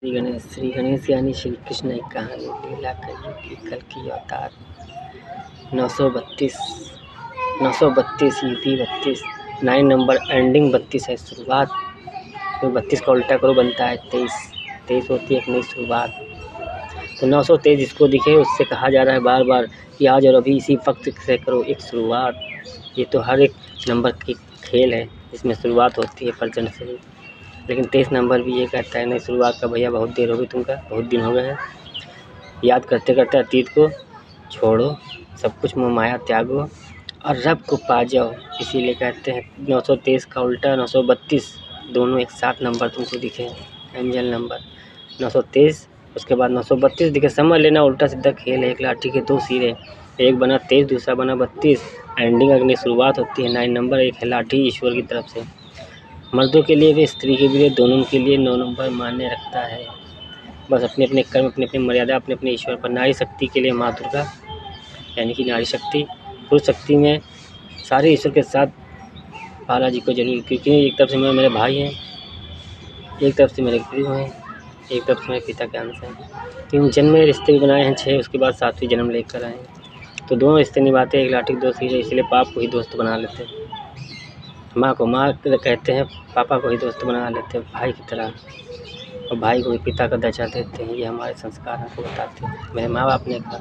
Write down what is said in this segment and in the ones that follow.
श्री गणेश यानी श्री कृष्ण एक कहानी लीला कलयुग की कल की अवतार। 932 यूपी 32 9 नंबर एंडिंग 32 है शुरुआत। तो 32 का उल्टा करो बनता है 23 होती है एक नई शुरुआत। तो 923 जिसको दिखे उससे कहा जा रहा है बार बार कि आज और अभी इसी वक्त से करो एक शुरुआत। ये तो हर एक नंबर की खेल है जिसमें शुरुआत होती है परजन से ही, लेकिन 23 नंबर भी ये कहता है नहीं शुरुआत का भैया बहुत देर हो गई तुमका, बहुत दिन हो गए हैं। याद करते करते अतीत को छोड़ो, सब कुछ मोह माया त्यागो और रब को पा जाओ। इसीलिए कहते हैं 923 का उल्टा 932 दोनों एक साथ नंबर तुमको दिखे, एंजल नंबर 923 उसके बाद 932 दिखे। समझ लेना उल्टा सीधा खेल है, एक लाठी के दो सिरे, एक बना 23 दूसरा बना 32। एंडिंग अगली शुरुआत होती है 9 नंबर, एक है लाठी ईश्वर की तरफ से। मर्दों के लिए वे स्त्री के लिए दोनों के लिए 9 नंबर मान्य रखता है। बस अपने अपने कर्म, अपने अपने मर्यादा, अपने अपने ईश्वर पर। नारी शक्ति के लिए माँ दुर्गा यानी कि नारी शक्ति। पुरुष शक्ति में सारे ईश्वर के साथ बालाजी को जरूर, क्योंकि एक तरफ से मेरे भाई हैं, एक तरफ से मेरे गुरु हैं, एक तरफ से मेरे पिता के अंश हैं। 3 जन्म में रिश्ते भी बनाए हैं 6, उसके बाद 7वीं जन्म लेकर आए। तो दोनों रिश्ते निभाते एक लाठी के दो सिरे, इसलिए पाप को ही दोस्त बना लेते हैं। माँ को माँ कहते हैं, पापा को ही दोस्त बना लेते हैं भाई की तरह, और भाई को भी पिता का दर्जा देते हैं। ये हमारे संस्कार हमको बताते हैं। मेरे माँ बाप ने कहा,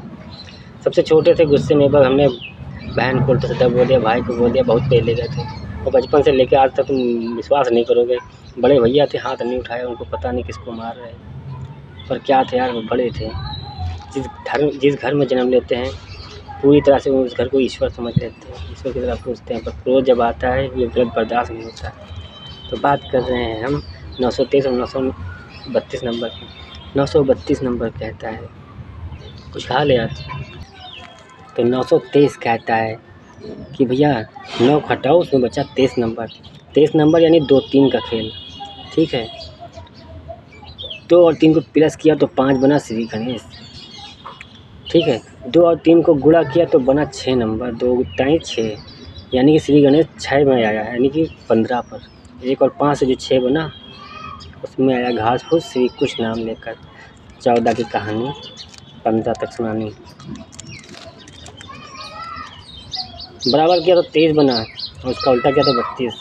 सबसे छोटे थे गुस्से में बग हमने बहन को उल्टा सीधा बोल दिया, भाई को बोल दिया, बहुत पहले गए थे। और बचपन से लेकर आज तक तुम विश्वास नहीं करोगे, बड़े भैया थे हाथ नहीं उठाया, उनको पता नहीं किसको मार रहे हैं, पर क्या थे यार वो बड़े थे। जिस घर में जन्म लेते हैं पूरी तरह से उस घर को ईश्वर समझ लेते हैं, ईश्वर की तरह पूछते हैं, पर क्रोध जब आता है ये गलत बर्दाश्त नहीं होता। तो बात कर रहे हैं हम 923 और 932 नंबर की। 932 नंबर कहता है, कुछ खा ले यार। तो 923 कहता है कि भैया 9 घटाओ उसमें बचा 23 नंबर। 23 नंबर यानी 2-3 का खेल, ठीक है। 2 और 3 को प्लस किया तो 5 बना श्री गणेश, ठीक है। 2 और 3 को गुणा किया तो बना 6 नंबर, 2 गुणा 6 यानी कि श्री गणेश 6 में आया, यानी कि 15 पर। 1 और 5 से जो 6 बना उसमें आया घास फूस श्री कुछ नाम लेकर। 14 की कहानी 15 तक सुनानी, बराबर किया तो 23 बना और उसका उल्टा किया तो 32।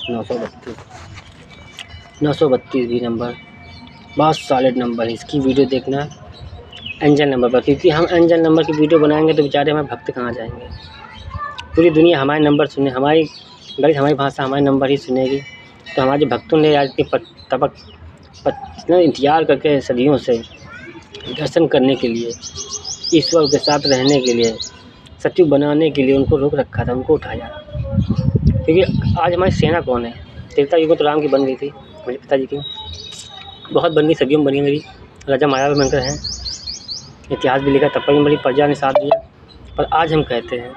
932 भी नंबर बहुत सॉलिड नंबर है। इसकी वीडियो देखना एंजल नंबर पर, क्योंकि हम एंजल नंबर की वीडियो बनाएंगे तो बेचारे हमारे भक्त कहाँ जाएंगे। पूरी दुनिया हमारे नंबर सुने, हमारी गणित हमारी भाषा हमारे नंबर ही सुनेगी। तो हमारे भक्तों ने आज इतना इंतजार करके सदियों से दर्शन करने के लिए, ईश्वर के साथ रहने के लिए, सचिव बनाने के लिए उनको रोक रखा था, उनको उठाया। क्योंकि आज हमारी सेना कौन है? त्रेता युग में तो राम की बन गई थी, मेरे पिताजी की बहुत बन गई, सदियों में बनी मेरी, राजा माया भी बनकर हैं, इतिहास भी लिखा, तब पर बड़ी प्रजा ने साथ दिया। पर आज हम कहते हैं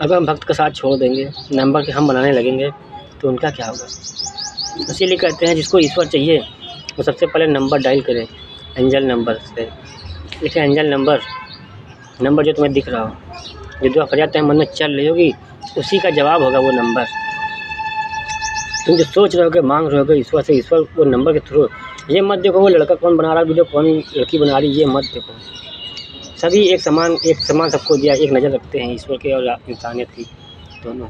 अगर हम भक्त का साथ छोड़ देंगे, नंबर के हम बनाने लगेंगे तो उनका क्या होगा। इसीलिए कहते हैं जिसको ईश्वर चाहिए वो सबसे पहले नंबर डायल करे एंजल नंबर से। देखिए एंजल नंबर जो तुम्हें दिख रहा हो, जो दुआ फरियाद तुम्हारे मन में चल रही होगी, उसी का जवाब होगा वो नंबर। तुम जो सोच रहे होगे, मांग रहे होगे ईश्वर से, ईश्वर वो नंबर के थ्रू। ये मत देखो वो लड़का कौन बना रहा है वीडियो, कौन लड़की बना रही है, ये मत देखो। सभी एक समान सबको दिया, एक नज़र रखते हैं ईश्वर के और इंसानियत की दोनों।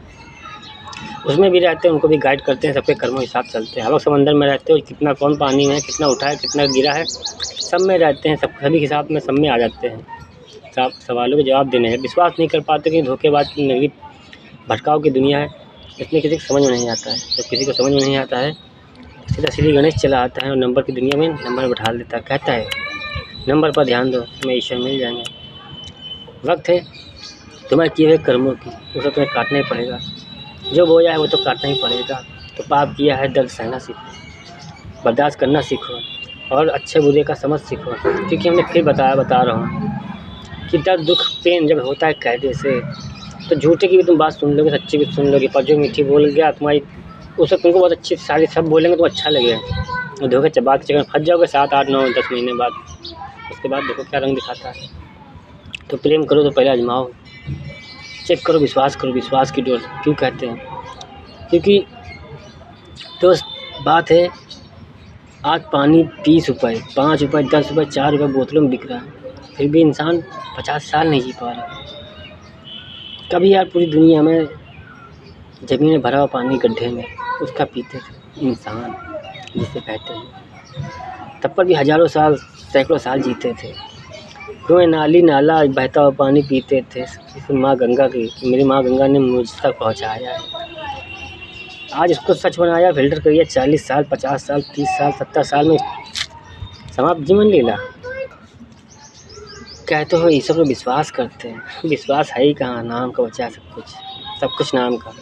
उसमें भी रहते हैं, उनको भी गाइड करते हैं, सबके कर्मों के साथ चलते हैं। हम लोग समंदर में रहते हो, कितना कौन पानी में, कितना उठा है, कितना गिरा है, सब में रहते हैं, सभी के साथ में सब में आ जाते हैं। सवालों के जवाब देने हैं। विश्वास नहीं कर पाते कि धोखेबाज की नगरी भटकाव की दुनिया है, इसलिए किसी को समझ में नहीं आता है। जब किसी को समझ में नहीं आता है सीधा श्री गणेश चला आता है और नंबर की दुनिया में नंबर बैठा देता है। कहता है नंबर पर ध्यान दो, तुम्हें ईश्वर मिल जाएंगे। वक्त है तुम्हारे किए हुए कर्मों की, उसे तुम्हें काटना ही पड़ेगा। जो बोया है वो तो काटना ही पड़ेगा। तो पाप किया है, दर्द सहना सीखो, बर्दाश्त करना सीखो और अच्छे बुरे का समझ सीखो। क्योंकि हमने फिर बता रहा हूँ कि दर्द दुख पेन जब होता है कायदे से, तो झूठे की भी तुम बात सुन लोगे, सच्ची भी सुन लोगे। पर जो मीठी बोल गया तुम्हारी, उससे तुमको बहुत अच्छी सारी सब बोलेंगे तो अच्छा लगेगा, और धोखे चबा के चक्कर फंस जाओगे 7, 8, 9, 10 महीने बाद। उसके बाद देखो क्या रंग दिखाता है। तो प्रेम करो तो पहले आजमाओ, चेक करो, विश्वास करो। विश्वास की डोर क्यों कहते हैं? क्योंकि दोस्त बात है आज पानी 30 रुपये, 5 रुपये, 10 रुपये, 4 रुपये बोतलों में बिक रहा है, फिर भी इंसान 50 साल नहीं जी पा रहा। कभी यार पूरी दुनिया में ज़मीन में भरा हुआ पानी गड्ढे में उसका पीते थे इंसान जिसे कहते हैं, तब पर भी हज़ारों साल, सैकड़ों साल जीते थे। कुएं, नाली, नाला बहता हुआ पानी पीते थे। इस माँ गंगा की, मेरी माँ गंगा ने मुझ तक पहुँचाया है। आज इसको सच बनाया, फिल्टर करिए, 40 साल, 50 साल, 30 साल, 70 साल में समाप्त जीवन लीला। कहते हो ईश्वर पर विश्वास करते हैं, विश्वास है ही कहाँ, नाम का बचा है सब कुछ नाम का।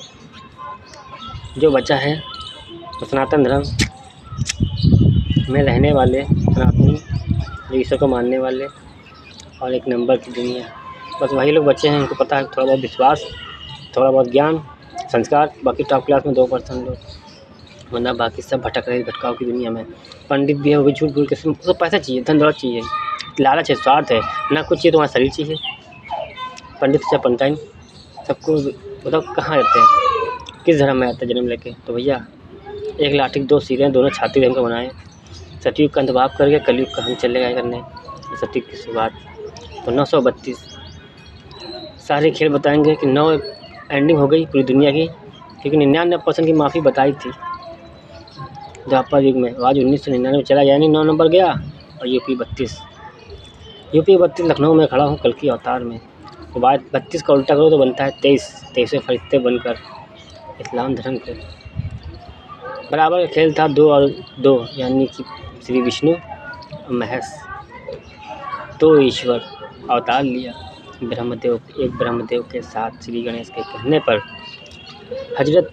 जो बचा है तो सनातन धर्म में रहने वाले सनातनी, जो ईश्वर को मानने वाले, और एक नंबर की दुनिया, बस वही लोग बचे हैं। उनको पता है थोड़ा बहुत विश्वास, थोड़ा बहुत ज्ञान, संस्कार, बाकी टॉप क्लास में 2% लोग, वरना बाकी सब भटक रहे भटकाव की दुनिया में। पंडित भी है, वो भी झूठ बोल के, उसको पैसा चाहिए, धन दौलत चाहिए, लालच है, स्वार्थ है, ना कुछ चाहिए, तुम्हारा शरीर चाहिए। पंडित से बनता ही सबको, बताओ कहाँ रहते हैं, किस धर्म में आते हैं जन्म लेके। तो भैया एक लाठी के 2 सिरे, दोनों छाती धर्म को बनाए। सतयुग का अंतर्भाव करके कलयुग का हम चले गए करने, सतयुग की शुरुआत। तो 932 सारे खेल बताएंगे कि 9 एंडिंग हो गई पूरी दुनिया की, क्योंकि 99% की माफ़ी बताई थी द्वापर युग में। आज 1999 चला, यानी 9 नंबर गया। और यूपी 32 लखनऊ में खड़ा हूँ कल की अवतार में। तो बात 32 का उल्टा करो तो बनता है 23 फरिश्ते बनकर इस्लाम धर्म के बराबर खेल था। 2 और 2 यानी कि श्री विष्णु और महेश, 2 ईश्वर अवतार लिया। ब्रह्मदेव के साथ श्री गणेश के कहने पर हजरत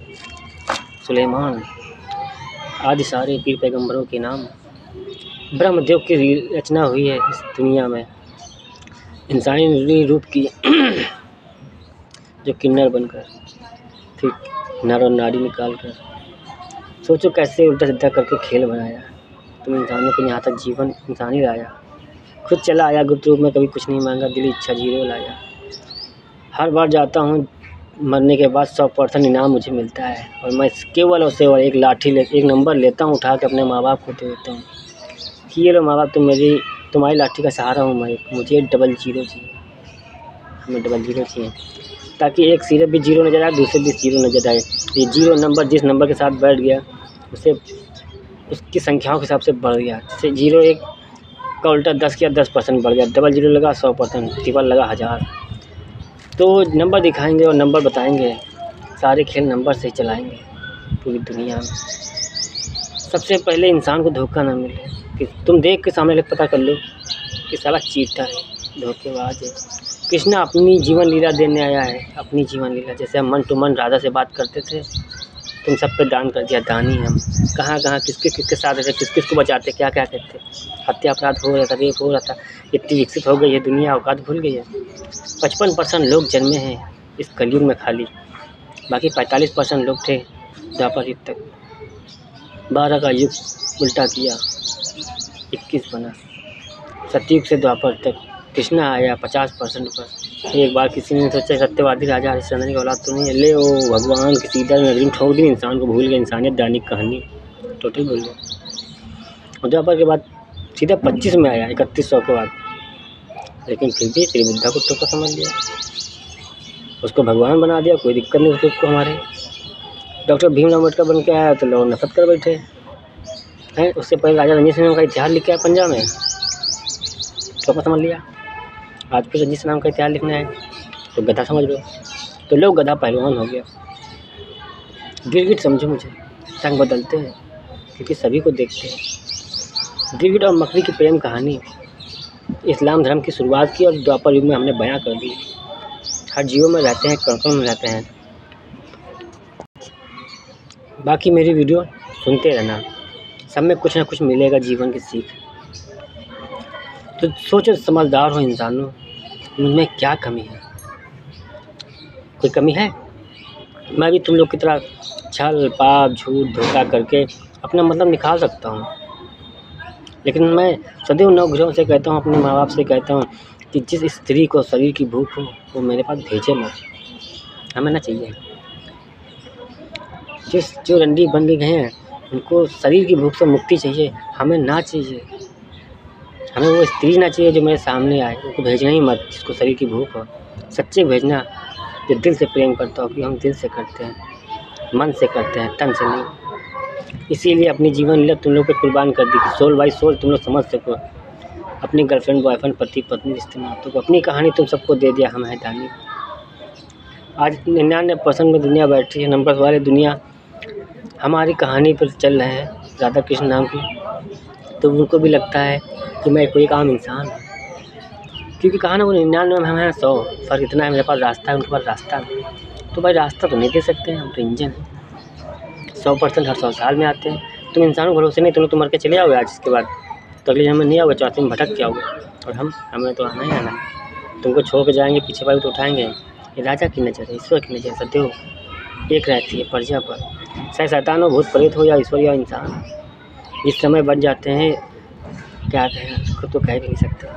सुलेमान आदि सारे पीर पैगंबरों के नाम ब्रह्मदेव की रचना हुई है इस दुनिया में। इंसानी रूप की जो किन्नर बनकर, फिर नर और नारी निकाल कर, सोचो कैसे उल्टा सीधा करके खेल बनाया। तुम इंसानों को यहाँ तक जीवन इंसान ही लाया, खुद चला आया गुप्त रूप में, कभी कुछ नहीं मांगा, दिल इच्छा 0 लाया। हर बार जाता हूँ मरने के बाद 100% इनाम मुझे मिलता है, और मैं केवल और केवल एक नंबर लेता हूँ उठा के अपने माँ बाप को दे देता हूँ कि ये लो माँ बाप, तुम्हारी लाठी का सहारा हूँ मैं। मुझे 00 चाहिए, हमें 00 चाहिए, ताकि एक सिरे भी 0 नज़र आए, दूसरे भी 0 नज़र आए। ये 0 नंबर जिस नंबर के साथ बैठ गया उससे उसकी संख्याओं के हिसाब से बढ़ गया। जैसे 01 का उल्टा 10 किया, 10% बढ़ गया, 00 लगा 100%, ट्रिपल लगा 1000। तो नंबर दिखाएंगे और नंबर बताएंगे, सारे खेल नंबर से ही चलाएंगे पूरी दुनिया में। सबसे पहले इंसान को धोखा ना मिले, कि तुम देख के सामने पता कर लो कि साला चीटा है, धोखेबाज है। कृष्णा अपनी जीवन लीला देने आया है, अपनी जीवन लीला। जैसे हम मन टू मन राधा से बात करते थे, तुम सब पे दान कर दिया, दानी हम। कहाँ किसके साथ रहते, किस को बचाते, क्या कहते, हत्या अपराध हो रहा था, रेप हो रहा था। इतनी विकसित हो गई है दुनिया, औकात भूल गई है। 55% लोग जन्मे हैं इस कलयुग में खाली, बाकी 45% लोग थे द्वापर युग तक। 12 का युग उल्टा किया, 21 बना। सतयुग से द्वापर तक कृष्णा आया 50% पर। एक बार किसी ने सोचा सत्यवादी राजा हरिश्चंद्र की औलाद तो नहीं है, ले ओ भगवान की सीधा नजर में ठोक दी, इंसान को भूल गए, इंसानियत दानी कहानी टोटल भूल गए। द्वापर के बाद सीधा 25 में आया 3100 के बाद, लेकिन फिर भी श्री बुद्धा को तो समझ लिया, उसको भगवान बना दिया, कोई दिक्कत नहीं उसको। हमारे डॉक्टर भीमराव अम्बेडकर बन के आया तो लोग नफरत कर बैठे हैं। उससे पहले राजा रंजीत सिंह का इतिहास लिख के आया पंजाब में, तो समझ लिया। आज फिर रंजीत नाम का इतिहास लिखना है तो गधा समझ लो, तो लोग गधा पहलवान हो गया। गिरगिट समझो मुझे, रंग बदलते हैं क्योंकि सभी को देखते हैं। गिरगिट और मकड़ी की प्रेम कहानी इस्लाम धर्म की शुरुआत की और द्वापर युग में हमने बयां कर दी। हर जीवों में रहते हैं, कण में रहते हैं। बाकी मेरी वीडियो सुनते रहना, सब में कुछ ना कुछ मिलेगा जीवन की सीख। तो सोचो, समझदार हो इंसानों, मुझमें क्या कमी है? कोई कमी है? मैं भी तुम लोग की तरह छल, पाप, झूठ, धोखा करके अपना मतलब निकाल सकता हूँ, लेकिन मैं सदैव नवग्रहों से कहता हूँ, अपने माँ बाप से कहता हूँ कि जिस स्त्री को शरीर की भूख हो वो मेरे पास भेजे मत, हमें ना चाहिए। जो रंडी बन गए हैं उनको शरीर की भूख से मुक्ति चाहिए, हमें ना चाहिए। हमें वो स्त्री ना चाहिए जो मेरे सामने आए, उनको भेजना ही मत जिसको शरीर की भूख हो। सच्चे भेजना जो दिल से प्रेम करता हो, कि हम दिल से करते हैं, मन से करते हैं, तन से नहीं। इसीलिए अपनी जीवन लीला तुम लोग पे कुर्बान कर दी कि सोल बाई सोल तुम लोग समझ सको। अपनी गर्लफ्रेंड बॉयफ्रेंड पति पत्नी रिश्ते नातों को अपनी कहानी तुम सबको दे दिया, हम हैं दानी। आज 99% में दुनिया बैठी है, नंबर वाले दुनिया हमारी कहानी पर चल रहे हैं, राधा कृष्ण नाम की। तो उनको भी लगता है कि मैं कोई एक आम इंसान हूँ, क्योंकि कहा ना वो 99 में हम हैं 100, फ़र्क इतना है मेरे पास रास्ता है उनके पास रास्ता नहीं। तो भाई रास्ता तो नहीं दे सकते हैं, हम तो इंजन हैं। 100% हर 100 साल में आते हैं। तुम इंसानों के भरोसे नहीं, तुम लोग तो मर के चले आओगे आज, इसके बाद तो अगले जन्म में नहीं आओगे, चौथे में भटक के आओगे। और हमें तो आना ही आना है। तुमको छोड़ के जाएंगे, पीछे वाले तो उठाएंगे। ये राजा की नज़र है, ईश्वर की नज़र, सदैव एक रहती है प्रजा पर। चाहे शैतान हो, भूत प्रेत हो, या ईश्वर या इंसान। जिस समय बन जाते हैं, क्या कहें, खुद तो कह भी नहीं सकते।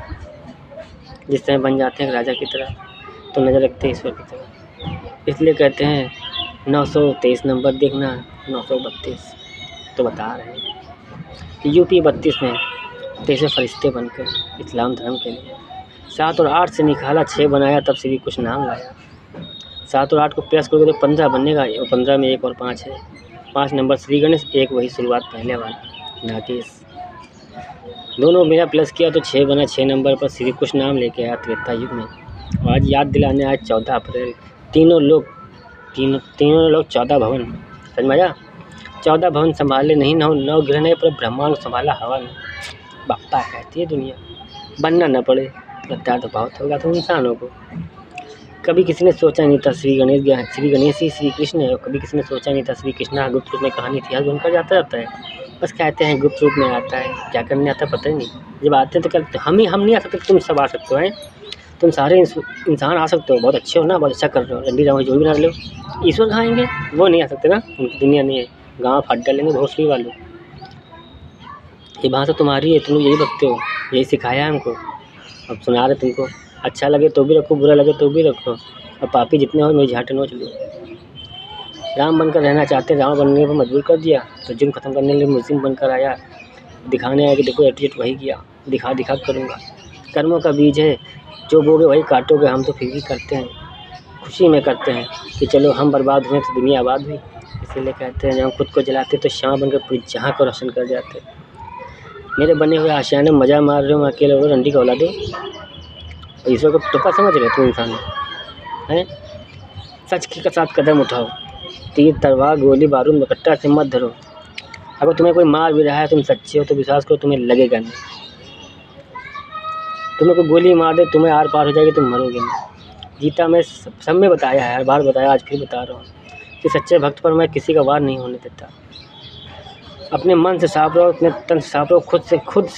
जिस समय बन जाते हैं राजा की तरह, तो नज़र रखते हैं ईश्वर की तरह। इसलिए कहते हैं 923 नंबर देखना, 932 तो बता रहे हैं कि यूपी 32 में 23 फरिश्ते बनकर इस्लाम धर्म के लिए 7 और 8 से निकाला, 6 बनाया, तब श्री कुछ नाम लाया। 7 और 8 को प्लस करोगे तो 15 बनेगा, और 15 में 1 और 5 है। 5 नंबर श्री गणेश, 1 वही शुरुआत पहले वाला नागेश। दोनों मेरा प्लस किया तो 6 बना। 6 नंबर पर श्री कुछ नाम लेके आया त्रेता युग में। और आज याद दिलाने आए 14 अप्रैल। तीनों लोग 14 भवन, समझ में आया? 14 भवन संभाले नहीं, 9 ग्रह नहीं, पर ब्रह्मांड संभाला हवा नहीं। बापा कहती है दुनिया, बनना न पड़े, लगता तो बहुत होगा तुम इंसानों को। कभी किसी ने सोचा नहीं था श्री गणेश ही श्री कृष्ण है, और कभी किसी ने सोचा नहीं था श्री कृष्ण गुप्त रूप में कहानी इतिहास बनकर जाता रहता है। बस कहते हैं गुप्त रूप में आता है, क्या करने आता है पता ही नहीं। जब आते हैं तो कहते हम नहीं आ सकते, तुम सब आ सकते हो। हैं तुम सारे इंसान आ सकते हो, बहुत अच्छे हो ना, बहुत अच्छा कर रहे हो, रंडी राम जो भी बना लो। ईश्वर कहाँ आएंगे? वो नहीं आ सकते ना, उनकी दुनिया नहीं है। गाँव फट डालेंगे भोसड़ी वालों। ये भाषा तुम्हारी है, तुम यही रखते हो, यही सिखाया है हमको। अब सुना रहे तुमको, अच्छा लगे तो भी रखो, बुरा लगे तो भी रखो। अब पापी जितने हो मेरी झाट नोच लो। राम बनकर रहना चाहते, रावण बनने पर मजबूर कर दिया, तो जुर्म खत्म करने के लिए मुस्लिम बनकर आया। दिखाने आया कि देखो एटीट्यूड वही किया, दिखा करूँगा। कर्मों का बीज है, जो बोगे वही काटोगे। हम तो फिर भी करते हैं, खुशी में करते हैं कि चलो हम बर्बाद हुए तो दुनिया आबाद हुई। इसीलिए कहते हैं जब हम खुद को जलाते तो श्याम बनकर पूरी जहाँ को रोशन कर जाते। मेरे बने हुए आशियाने मज़ा मार रहे हो, मैं अकेले हो रंडी का औलाद हो। ईश्वर को टोका समझ रहे तुम इंसान हैं। सच के साथ कदम उठाओ, तीर तलवार गोली बारूद मुकट्टा से मत धरो। अगर तुम्हें कोई मार भी रहा है, तुम सच्चे हो तो विश्वास करो तुम्हें लगेगा नहीं। तुम्हें कोई गोली मार दे, तुम्हें आर पार हो जाएगी, तुम मरोगे नहीं। गीता में सब में बताया है, हर बार बताया, आज फिर बता रहा हूँ कि सच्चे भक्त पर मैं किसी का वार नहीं होने देता। अपने मन से साफ रहो, अपने तन से साफ रहो,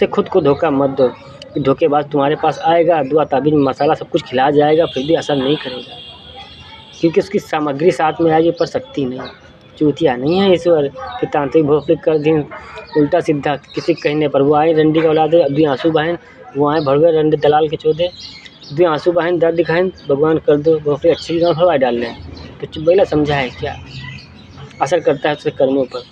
खुद को धोखा मत दो। धोखेबाज तुम्हारे पास आएगा, दुआ ताबीज मसाला सब कुछ खिला जाएगा, फिर भी असर नहीं करेगा, क्योंकि उसकी सामग्री साथ में आएगी पर शक्ति नहीं। चूतिया नहीं है ईश्वर कि तांत्रिक भोफलिक कर दिन उल्टा सीधा किसी कहने पर। वो आए रंडी का औलाद अभी आंसू बहन, वो आए भड़वे रंडी दलाल के चौधे, अभी आंसू बहन दर्द दिखाएं, भगवान कर दो भोफली अच्छी गाँव हवाई डाल लें। तो चुप बैला समझा है क्या असर करता है उसके कर्मों पर,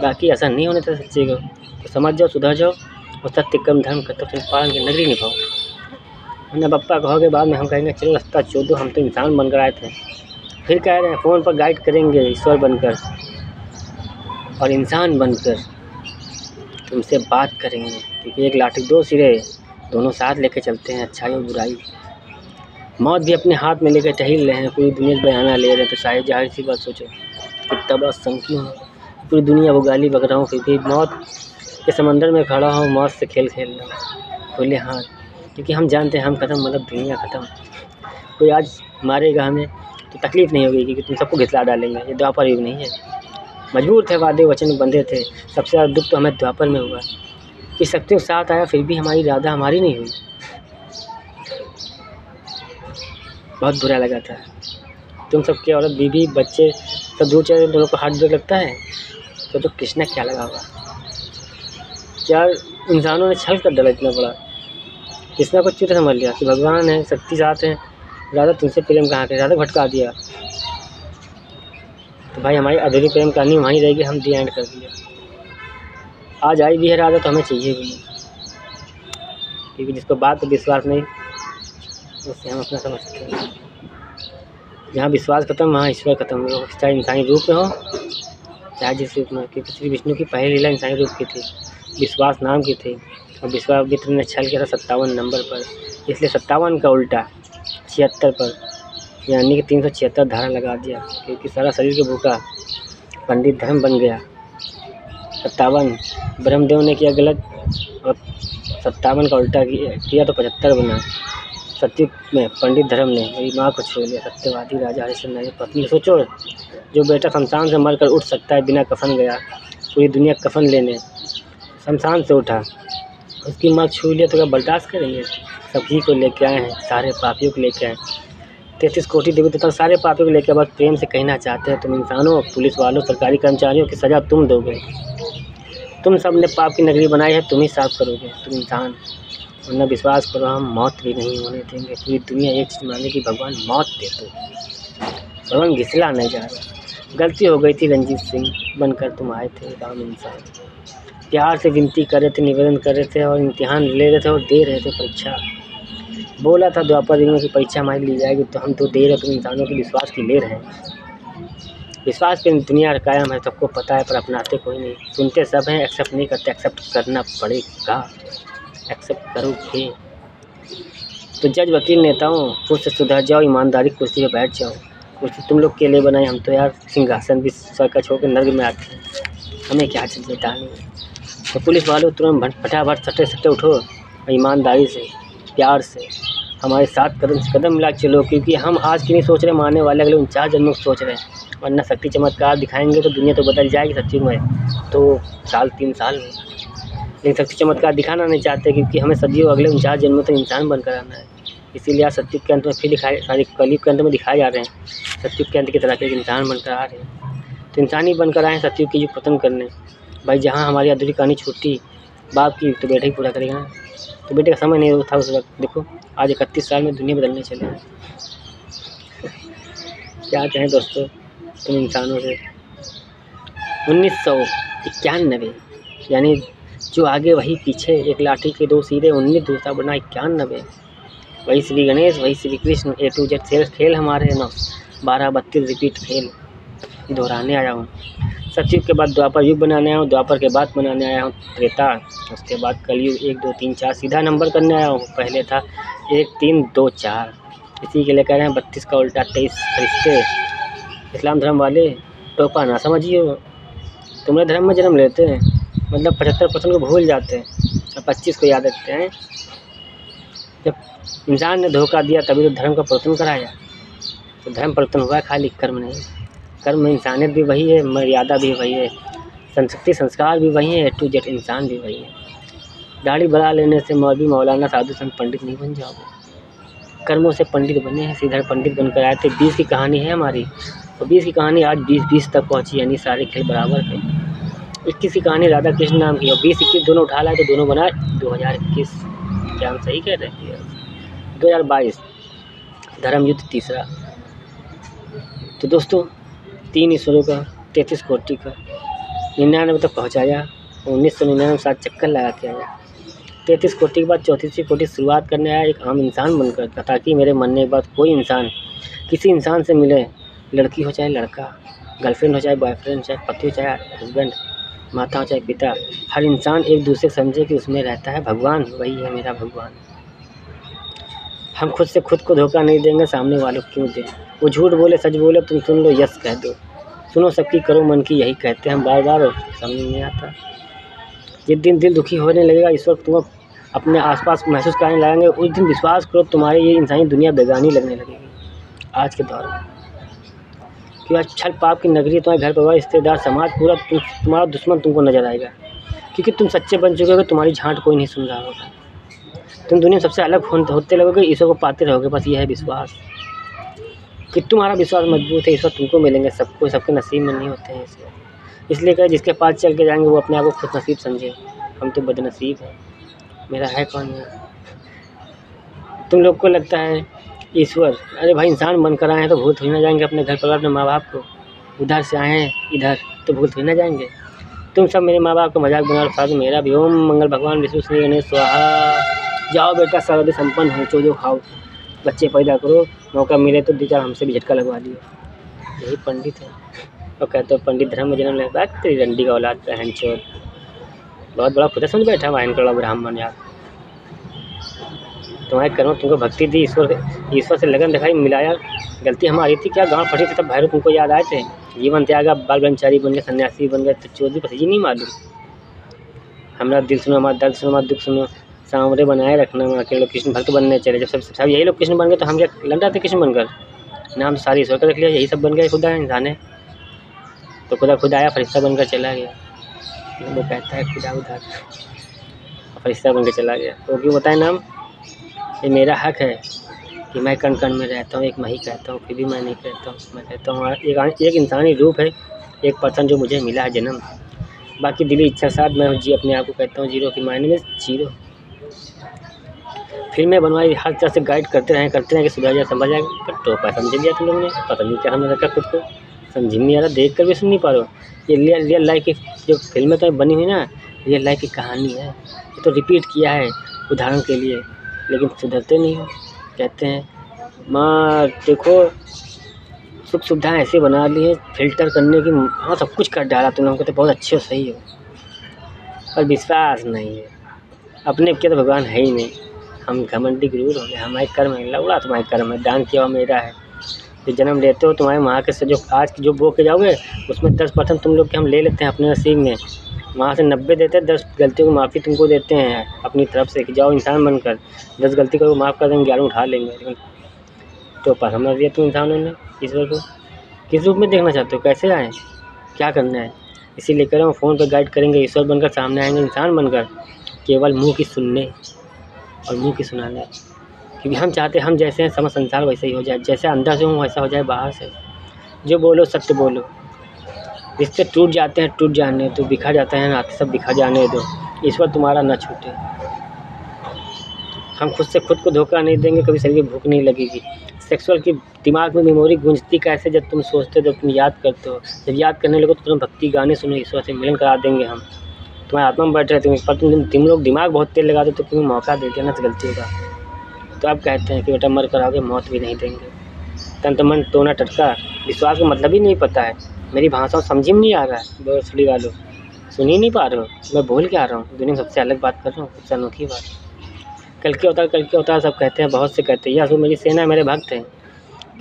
बाकी असर नहीं होने देता सच्चे को। तो समझ जाओ, सुधर जाओ और सत्य कर्म धर्म कर्तव्य पालन की नगरी निभाओ। वरना पप्पा कहोगे बाद में हम कहेंगे चलो रास्ता चोदो, हम तो इंसान बनकर आए थे। फिर कह रहे हैं फ़ोन पर गाइड करेंगे ईश्वर बनकर और इंसान बनकर तुमसे बात करेंगे, क्योंकि एक लाठी दो सिरे, दोनों साथ लेके चलते हैं, अच्छाई और बुराई। मौत भी अपने हाथ में लेकर टहल रहे हैं, पूरी दुनिया बयाना ले रहे हैं। तो शायद जाहिर सी बात सोचो कितना बड़ा संकी हूँ, पूरी दुनिया वो गाली बक रहा हूँ, फिर भी मौत के समंदर में खड़ा हूँ, मौत से खेल रहा हूँ खुले हाथ, क्योंकि हम जानते हैं हम खत्म मतलब दुनिया ख़त्म। कोई आज मारेगा हमें तो तकलीफ़ नहीं होगी, क्योंकि तुम सबको घिसला डालेंगे। ये द्वापर युग नहीं है, मजबूर थे, वादे वचन बंधे थे। सबसे ज़्यादा दुख तो हमें द्वापर में हुआ कि सत्य साथ आया, फिर भी हमारी इरादा हमारी नहीं हुई। बहुत बुरा लगा था। तुम सबके औरत बीवी बच्चे सब दूर चले, दोनों को हार्ट ब्रेक लगता है तो कृष्णा क्या लगा होगा। यार इंसानों ने छल कर डाला इतना बड़ा। कृष्णा को चित्र समझ लिया कि भगवान है, शक्ति साथ है, राधा तुमसे प्रेम कहाँ के, राधा भटका दिया। तो भाई हमारी अधूरी प्रेम कहानी वहीं रहेगी, हम दी एंड कर दिया। आज आई भी है राजा तो हमें चाहिए भी नहीं, क्योंकि जिसको बात पर विश्वास नहीं उससे हम अपना समझते हैं। जहाँ विश्वास खत्म वहाँ ईश्वर खत्म हो, चाहे इंसानी रूप में हो चाहे जिस रूप में, क्योंकि श्री विष्णु की पहली लीला इंसानी रूप की थी, विश्वास नाम की थी, और विश्वामित्र ने छल किया था 57 नंबर पर, इसलिए 57 का उल्टा 76 पर, यानी कि 376 धारा लगा दिया, क्योंकि सारा शरीर के भूखा पंडित धर्म बन गया। 57 ब्रह्मदेव ने किया गलत और 57 का उल्टा किया तो 75 बना। सत्युग में पंडित धर्म ने मेरी माँ को छू लिया। सत्यवादी राजा हरिश्चंद्र ने पत्नी सोचो, जो बेटा शमशान से मरकर उठ सकता है बिना कफन गया, पूरी दुनिया कफन लेने शमशान से उठा, उसकी माँ छू लिया तो क्या बर्दाश्त करेंगे। सभी को लेके आए हैं, सारे पापियों को लेके आए, 33 कोटि देवी देवता सारे पापियों को लेकर बस प्रेम से कहना चाहते हैं, तुम इंसानों, पुलिस वालों, सरकारी कर्मचारियों की सज़ा तुम दोगे। तुम सब ने पाप की नगरी बनाई है, तुम ही साफ करोगे, तुम इंसान। वरना विश्वास करो हम मौत भी नहीं होने देंगे। पूरी दुनिया एक चीज़ माने कि भगवान मौत दे दो। भगवान घिसला नहीं जा रहा। गलती हो गई थी रंजीत सिंह बनकर तुम आए थे राम इंसान, प्यार से विनती कर रहे थे, निवेदन कर रहे थे और इम्तिहान ले रहे थे और दे रहे थे परीक्षा। बोला था द्वापर युग की परीक्षा हमारी ली जाएगी, तो हम तो दे रहे, तुम इंसानों के विश्वास की ले रहे हैं। विश्वास पे दुनिया कायम है, सबको पता है, पर अपनाते कोई नहीं। सुनते सब हैं, एक्सेप्ट नहीं करते। एक्सेप्ट करना पड़ेगा, एक्सेप्ट करोगे तो जज वकील नेताओं खुद से सुधर जाओ, ईमानदारी कुर्सी पे बैठ जाओ। कुर्सी तुम लोग के लिए बनाई, हम तो यार सिंहासन भी सर्कस छोड़ के नर्क में आते हैं, हमें क्या चीज़ बतानी है। तो पुलिस वालों तुरंत फटाफट सटे सटे उठो और ईमानदारी से प्यार से हमारे साथ कदम से कदम मिला चलो, क्योंकि हम आज की नहीं सोच रहे, मारने वाले अगले 49 जन्मों को सोच रहे हैं। वरना शक्ति चमत्कार दिखाएंगे तो दुनिया तो बदल जाएगी सच्ची में, तो 3 साल में। लेकिन शक्ति चमत्कार दिखाना नहीं चाहते, क्योंकि हमें सदियों अगले 49 जन्मों तक इंसान बनकर आना है। इसीलिए आज सत्युग के अंत में फिर दिखाए, सारे कलयुग के अंत में दिखाए जा रहे हैं, सत्युग के अंत की तरह के इंसान बनकर आ रहे हैं। तो इंसान ही बनकर आए हैं सत्युग की युग खत्म करने। भाई जहाँ हमारी अधूरी कहानी छूटी बाप की, तो बेटा ही पूरा करेगा ना। तो बेटे का समय नहीं था उस वक्त। देखो आज 31 साल में दुनिया बदलने चले हैं। क्या कहें दोस्तों तुम इंसानों से। 1991 यानी जो आगे वही पीछे, एक लाठी के 2 सिरे, 19 दूसरा बना 91। वही श्री गणेश वही Shri Krishna, A to Z खेल हमारे 12-32 रिपीट खेल दोहराने आया हूँ। सतयुग के बाद द्वापर युग बनाने आया हूँ, द्वापर के बाद बनाने आया हूँ त्रेता, उसके बाद कलयुग 1 2 3 4 सीधा नंबर करने आया हूँ। पहले था 1 3 2 4, इसी के लिए कह रहे हैं 32 का उल्टा 23 फरिश्ते। इस्लाम धर्म वाले टोपा ना समझिए, तुम्हारे धर्म में जन्म लेते हैं मतलब 75% को भूल जाते हैं और 25 को याद रखते हैं। जब इंसान ने धोखा दिया तभी तो धर्म का परिवर्तन कराया। तो धर्म परिवर्तन हुआ है, खाली कर्म नहीं। कर्म में इंसानियत भी वही है, मर्यादा भी वही है, संस्कृति संस्कार भी वही है, A to Z इंसान भी वही है। दाढ़ी बढ़ा लेने से मौलवी मौलाना साधु संत पंडित नहीं बन जाओगे, कर्मों से पंडित बने हैं। सीधे पंडित बनकर आए थे। 20 की कहानी है हमारी, और 20 की कहानी आज 20 तक पहुँची, यानी सारे खेल बराबर थे। 21 की कहानी राधा कृष्ण नाम की, और 20-21 दोनों उठा लाए तो दोनों बनाए 2021। क्या हम सही कह रहे हैं? 2022 धर्म युद्ध तीसरा। तो दोस्तों 3 ईश्वरों का 33 कोटि का 99 तक पहुँचाया, 1999 7 चक्कर लगा के आया। 33 कोटि के बाद 34वीं कोटि शुरुआत करने आया एक आम इंसान बनकर, ताकि मेरे मरने के बाद कोई इंसान किसी इंसान से मिले, लड़की हो चाहे लड़का, गर्लफ्रेंड हो चाहे बॉयफ्रेंड, चाहे पति हो चाहे हस्बैंड, माता हो चाहे पिता, हर इंसान एक दूसरे समझे कि उसमें रहता है भगवान, वही है मेरा भगवान। हम खुद से खुद को धोखा नहीं देंगे, सामने वालों को क्यों दें। वो झूठ बोले सच बोले तुम सुन लो, यस कह दो, सुनो सबकी करो मन की, यही कहते हैं हम बार बार, समझ नहीं आता। जिस दिन दिल दुखी होने लगेगा, इस वक्त तुम अपने आसपास महसूस करने लगेंगे, उस दिन विश्वास करो तुम्हारी ये इंसानी दुनिया बेगानी लगने लगेगी। आज के दौर में कि आज छल पाप की नगरी, तुम्हारे घर परिवार रिश्तेदार समाज पूरा तुम्हारा दुश्मन तुमको नजर आएगा, क्योंकि तुम सच्चे बन चुके हो। तुम्हारी झांट कोई नहीं सुन रहा होगा, तुम दुनिया में सबसे अलग होते लगोगे, ईश्वर को पाते रहोगे। बस यह है विश्वास कि तुम्हारा विश्वास मजबूत है, ईश्वर तुमको मिलेंगे। सबको सबके नसीब में नहीं होते हैं इसलिए कहे जिसके पास चल के जाएंगे वो अपने आप को खुद नसीब समझे। हम तो बदनसीब हैं, मेरा है कौन है। तुम लोग को लगता है ईश्वर, अरे भाई इंसान बनकर आए हैं तो भूल थोड़ी ना जाएंगे अपने घर परिवार, अपने माँ बाप को। उधर से आए हैं इधर तो भूल थोड़ी ना जाएंगे। तुम सब मेरे माँ बाप का मजाक बना और साथ मेरा भी। ओम मंगल भगवान विष्णु श्री गणेश स्वाहा। जाओ बेटा सर्वदि संपन्न हो, चो जो खाओ, बच्चे पैदा करो, मौका मिले तो 2-4 हमसे भी झटका लगवा लियो। यही पंडित है और कहते हो पंडित धर्म में जन्म ले। बात तेरी रंडी का औलाद बहन चोर, बहुत बड़ा खुदा समझ बैठा वाहन कड़ा ब्राह्मण यार। तुम्हारे कर्म तुमको भक्ति दी, ईश्वर से लगन दिखाई, मिलाया, गलती हमारी थी क्या? गाँव फटी थी तब भैरव तुमको याद आए थे। जीवन त्यागा, बाल ब्रह्मचारी बन गए, सन्यासी बन गए, तो चौधरी भतीजी नहीं मालूम। हमारा दिल सुनो, हमारा दर्द सुनो, हमारा दुख सुनो, सांवरे बनाए रखना। अकेले लोग कृष्ण भक्त बनने चले, जब सब यही लोग कृष्ण बन गए तो हम क्या लड़ रहे थे कृष्ण बनकर? नाम तो सारी ईश्वर का रख लिया, यही सब बन गए खुदा इंसान है। तो खुदा आया फरिश्ता बनकर चला गया। वो कहता है खुदा उधर, फरिश्ता बनकर चला गया। तो क्यों बताए नाम? ये मेरा हक है कि मैं कण कण में रहता हूँ, एक मैं ही कहता हूँ, फिर भी मैं नहीं कहता हूँ। मैं कहता हूँ एक इंसानी रूप है, एक पर्सन जो मुझे मिला है जन्म। बाकी दिली इच्छा साथ मैं जी अपने आप को कहता हूँ जीरो के मायने में जीरो। फिल्में बनवाई, हर तरह से गाइड करते रहे कि सुधर जाए, समझ जाए, पर टोपा समझ लिया तुम लोग ने। पता नहीं क्या समझ रखा खुद को, समझ नहीं आ रहा, देख कर भी सुन नहीं पा रहे हो। ये रियल लाइफ की जो फिल्में तो बनी हुई ना, रियल लाइफ की कहानी है। ये तो रिपीट किया है उदाहरण के लिए, लेकिन सुधरते नहीं हो। कहते हैं माँ देखो सुख सुविधाएँ ऐसे बना ली है, फिल्टर करने की, हाँ सब कुछ कर डाला तुम लोगों को, तो बहुत अच्छे हो, सही हो, पर विश्वास नहीं है। अपने के तो भगवान है ही नहीं। हम घमंडी गुरूर हो गए, हमारे कर्म है, लौड़ा तुम्हारे कर्म है, दान किया हुआ मेरा है। जो जन्म लेते हो तुम्हारे वहाँ के से जो आज जो बो के जाओगे उसमें 10% तुम लोग के हम ले लेते हैं अपने नसीब में, वहाँ से 90 देते हैं। 10 गलतियों की माफ़ी तुमको देते हैं अपनी तरफ से कि जाओ इंसान बनकर, 10 गलती करो माफ़ कर देंगे, 11 उठा लेंगे। लेकिन तो पर समझ दिया तुम इंसानों ने ईश्वर को। किस रूप में देखना चाहते हो, कैसे आएँ, क्या करना है? इसीलिए कह रहा हूँ फ़ोन पर गाइड करेंगे, ईश्वर बनकर सामने आएंगे इंसान बनकर, केवल मुँह की सुनने और मुँह की सुनाने। क्योंकि हम चाहते हैं हम जैसे हैं समझ संसार वैसे ही हो जाए, जैसे अंदर से हूँ वैसा हो जाए बाहर से। जो बोलो सत्य बोलो। रिश्ते टूट जाते हैं, टूट जाने दो, बिखर जाते हैं नाते सब बिखर जाने दो, ईश्वर तुम्हारा न छूटे। हम खुद से खुद को धोखा नहीं देंगे, कभी शरीर की भूख नहीं लगेगी। सेक्सुअल की दिमाग में मेमोरी गूंजती कैसे जब तुम सोचते हो, जब तुम याद करते हो। जब याद करने लगो तो तुम भक्ति गाने सुनो, ईश्वर से मिलन करा देंगे हम। तुम्हारे आत्मा में बैठ रहे पर तुम लोग दिमाग बहुत तेज लगा दो तो तुम्हें मौका दे देना तो गलती होगा। तो आप कहते हैं कि बेटा मर कर आओगे, मौत भी नहीं देंगे। तन तो मन टोना टटका, विश्वास का मतलब ही नहीं पता है। मेरी भाषा समझ में नहीं आ रहा है, बोसड़ी वालों सुन ही नहीं पा रहे हो, मैं बोल के आ रहा हूँ, दुनिया में सबसे अलग बात कर रहा हूँ, सबसे अनोखी बात। कल क्या होता है सब कहते हैं, बहुत से कहते हैं यह मेरी सेना है, मेरे भक्त हैं।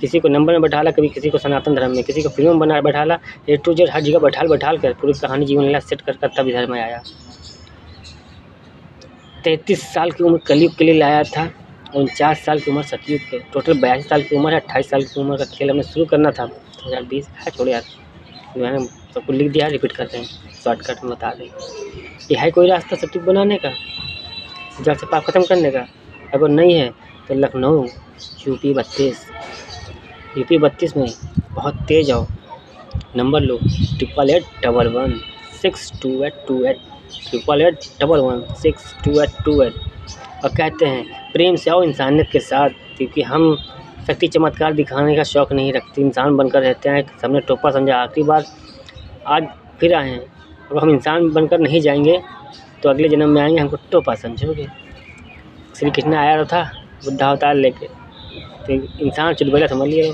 किसी को नंबर में बैठाला, कभी किसी को सनातन धर्म में, किसी को फिल्म में बना बैठाला, A to Z हर जगह बैठाल कर पूरी कहानी जीवन लीला सेट कर तब इधर में आया। 33 साल की उम्र कलयुग के लिए लाया था, 49 साल की उम्र सतयुग के, टोटल 82 साल की उम्र है। 28 साल की उम्र का खेल हमें शुरू करना था 2020 है। छोड़ो यार, मैंने सबको लिख दिया, रिपीट करते हैं, शॉर्टकट में बता दें। ये है कोई रास्ता सतयुग बनाने का, जड़ से पाप खत्म करने का? अगर नहीं है तो लखनऊ यूपी 32 में बहुत तेज़ आओ, नंबर लो 8881162828 8881162828। और कहते हैं प्रेम से आओ इंसानियत के साथ, क्योंकि हम शक्ति चमत्कार दिखाने का शौक़ नहीं रखते, इंसान बनकर रहते हैं। सबने टोपा समझा, आखिरी बार आज फिर आए हैं। अगर हम इंसान बनकर नहीं जाएंगे तो अगले जन्म में आएंगे, हमको टोपा समझोगे। श्री कृष्ण आया था बुद्धा अवतार लेके, तो इंसान चुलबुला समझ लिए।